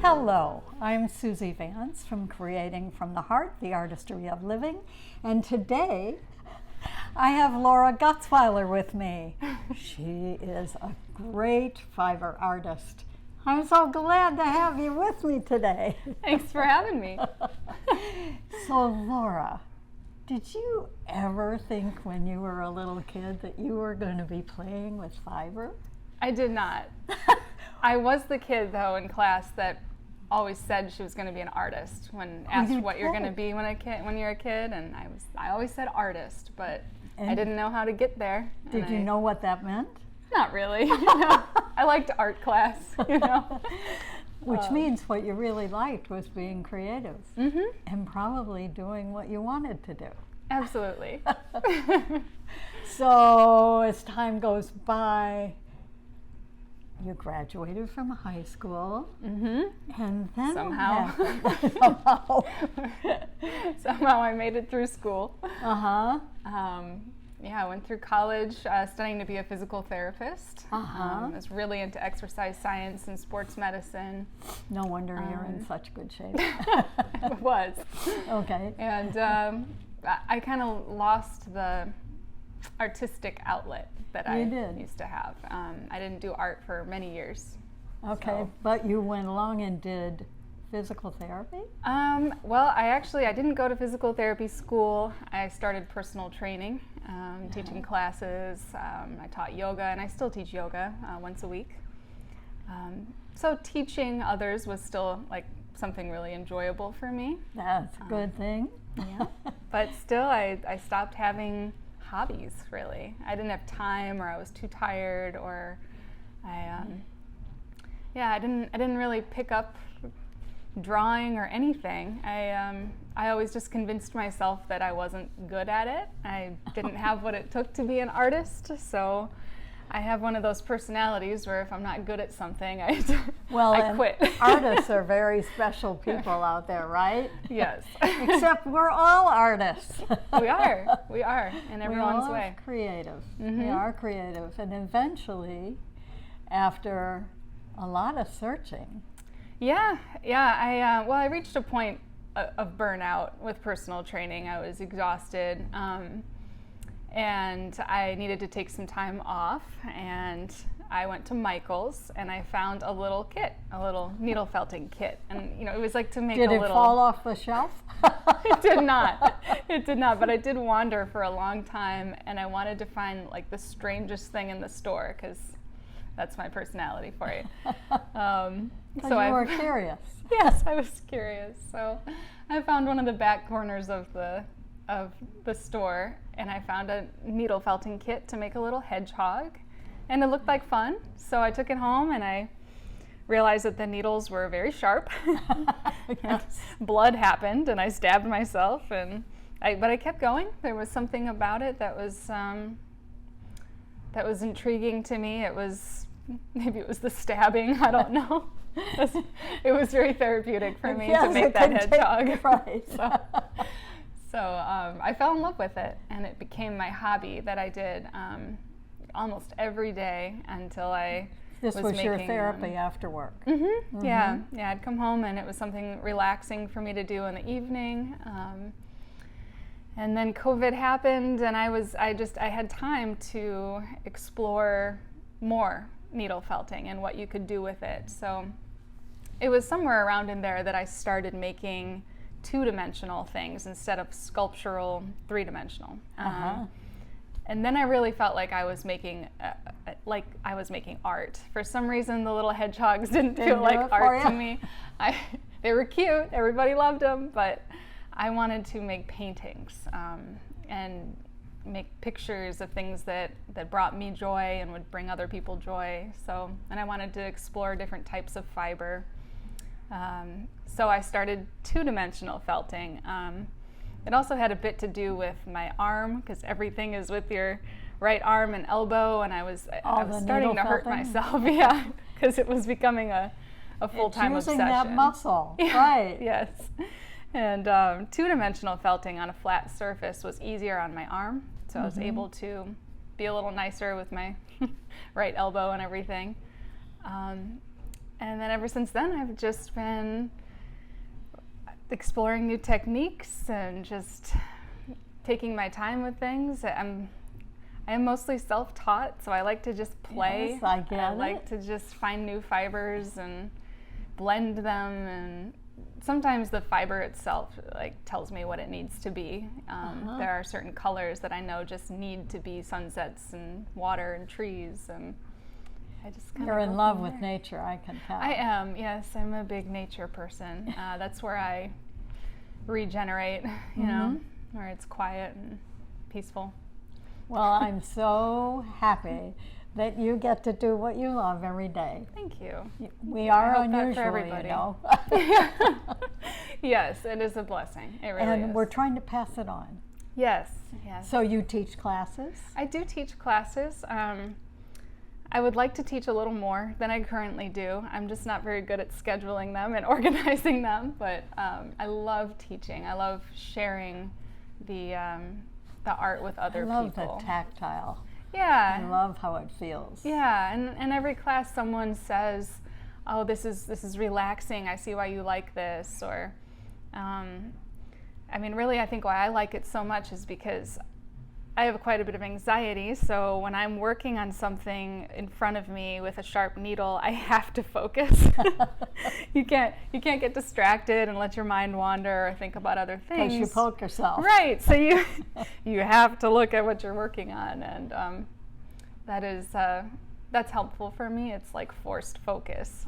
Hello, I'm Susie Vance from Creating from the Heart, the Artistry of Living, and today I have Laura Gutzwiller with me. She is a great fiber artist. I'm so glad to have you with me today. Thanks for having me. So Laura, did you ever think when you were a little kid that you were going to be playing with fiber? I did not. I was the kid, though, in class that always said she was going to be an artist when asked what you're going to be when you're a kid, and I always said artist, but I didn't know how to get there. Did you know what that meant? Not really. I liked art class, Which means what you really liked was being creative and probably doing what you wanted to do. Absolutely. So as time goes by, you graduated from high school, and then somehow I made it through school. I went through college studying to be a physical therapist. I was really into exercise science and sports medicine. No wonder you're in such good shape. It was. Okay. And I kind of lost the artistic outlet that I used to have. I didn't do art for many years. Okay, so. But you went along and did physical therapy? Well, I didn't go to physical therapy school. I started personal training, teaching classes. I taught yoga, and I still teach yoga once a week. So teaching others was still like something really enjoyable for me. That's a good thing. Yeah. But still, I stopped having hobbies, really. I didn't have time, or I was too tired, or I didn't really pick up drawing or anything. I always just convinced myself that I wasn't good at it. I didn't have what it took to be an artist, so I have one of those personalities where if I'm not good at something, I quit. Artists are very special people out there, right? Yes. Except we're all artists. We are, in everyone's way. Creative. We are creative, and eventually, after a lot of searching. I reached a point of burnout with personal training. I was exhausted. And I needed to take some time off, and I went to Michael's and I found a little kit, a little needle felting kit, and it was like to make Did it fall off the shelf? It did not, but I did wander for a long time, and I wanted to find like the strangest thing in the store, because that's my personality for you. So you were curious. Yes, I was curious. So I found one of the back corners of the store, and I found a needle felting kit to make a little hedgehog, and it looked like fun, so I took it home, and I realized that the needles were very sharp. And blood happened, and I stabbed myself, but I kept going. There was something about it that was intriguing to me. Maybe it was the stabbing, I don't know. It was very therapeutic for me to make that hedgehog. Right. So I fell in love with it, and it became my hobby that I did almost every day until I was your therapy after work. Yeah, I'd come home, and it was something relaxing for me to do in the evening. And then COVID happened, and I had time to explore more needle felting and what you could do with it. So it was somewhere around in there that I started making two-dimensional things instead of sculptural, three-dimensional. And then I really felt like I was making art. For some reason, the little hedgehogs didn't feel like art to me. They were cute, everybody loved them, but I wanted to make paintings and make pictures of things that brought me joy and would bring other people joy. And I wanted to explore different types of fiber. So I started two-dimensional felting. It also had a bit to do with my arm, because everything is with your right arm and elbow, and I was starting to hurt myself, because it was becoming a full-time obsession. Using that muscle, right. Yes. And two-dimensional felting on a flat surface was easier on my arm, so I was able to be a little nicer with my right elbow and everything. And then ever since then, I've just been exploring new techniques and just taking my time with things. I am mostly self-taught, so I like to just play. Yes, I get I like to just find new fibers and blend them, and sometimes the fiber itself like tells me what it needs to be. There are certain colors that I know just need to be sunsets and water and trees, and I just kind of You're in love with nature, I can tell. I am, yes. I'm a big nature person. That's where I regenerate, you know, where it's quiet and peaceful. Well, I'm so happy that you get to do what you love every day. Thank you. We are I hope that unusual, for everybody. you know. Yes, it is a blessing. It really is. And we're trying to pass it on. Yes, yes. So you teach classes? I do teach classes. I would like to teach a little more than I currently do. I'm just not very good at scheduling them and organizing them, but I love teaching. I love sharing the art with other people. I love the tactile. Yeah. I love how it feels. Yeah, and every class someone says, oh, this is relaxing, I see why you like this, or I mean, really, I think why I like it so much is because I have quite a bit of anxiety, so when I'm working on something in front of me with a sharp needle, I have to focus. You can't get distracted and let your mind wander or think about other things. Because you poke yourself. Right, so you have to look at what you're working on, and that's helpful for me. It's like forced focus.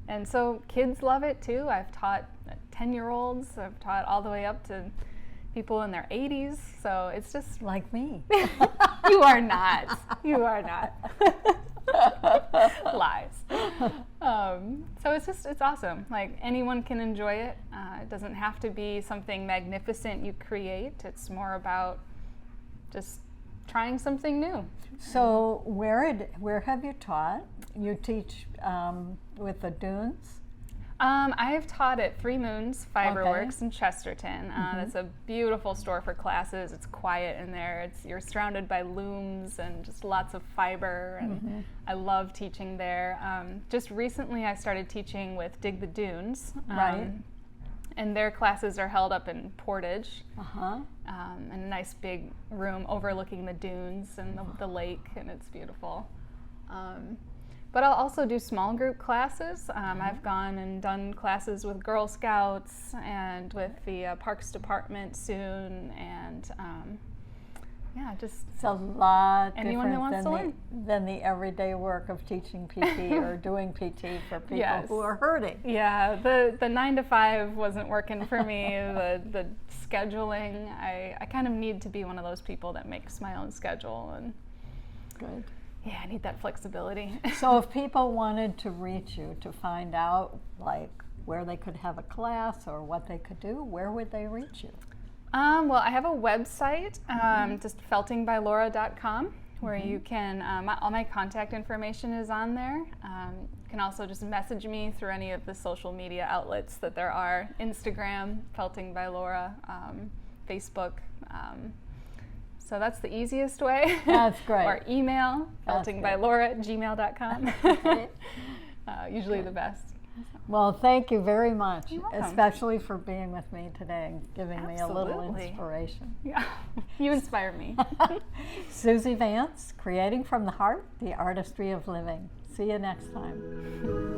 And so kids love it too. I've taught 10-year-olds, I've taught all the way up to people in their 80s, so it's just like me. You are not. You are not. Lies. So it's awesome. Like, anyone can enjoy it. It doesn't have to be something magnificent you create. It's more about just trying something new. So where have you taught? You teach with the dunes? I have taught at Three Moons Fiberworks in Chesterton. That's a beautiful store for classes. It's quiet in there. You're surrounded by looms and just lots of fiber, and I love teaching there. Just recently I started teaching with Dig the Dunes. Right. And their classes are held up in Portage, in a nice big room overlooking the dunes and the lake, and it's beautiful. But I'll also do small group classes. I've gone and done classes with Girl Scouts and with the Parks Department soon, and just it's a lot anyone that wants to learn than the everyday work of teaching PT or doing PT for people who are hurting. Yeah, the 9 to 5 wasn't working for me. The scheduling, I kind of need to be one of those people that makes my own schedule, and good. Yeah, I need that flexibility. So if people wanted to reach you to find out like where they could have a class or what they could do, where would they reach you? Well, I have a website, just feltingbylaura.com, where you can, all my contact information is on there. You can also just message me through any of the social media outlets that there are. Instagram, Felting by Laura, Facebook. So that's the easiest way. That's great. Or email, feltingbylaura@gmail.com. Usually the best. Well, thank you very much, You're welcome. especially for being with me today and giving me a little Absolutely. inspiration. Yeah, you inspire me. Susie Vance, Creating from the Heart, the Artistry of Living. See you next time.